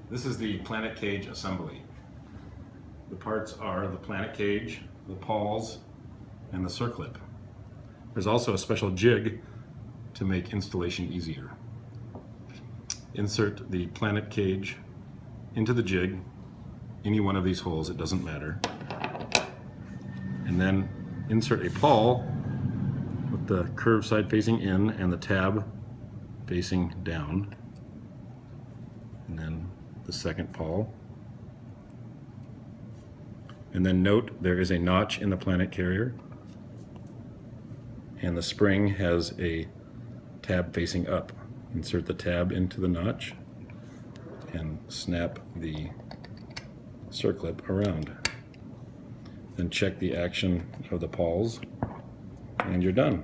This is the planet cage assembly. The parts are the planet cage, the Pawls, and the circlip. There's also a special jig to make installation easier. Insert the planet cage into the jig, any one of these holes, it doesn't matter. And then insert a pawl with the curved side facing in and the tab facing down. And then the second pawl. And then note there is a notch in the planet carrier, and the spring has a tab facing up. Insert the tab into the notch and snap the circlip around. Then check the action of the Pawls and you're done.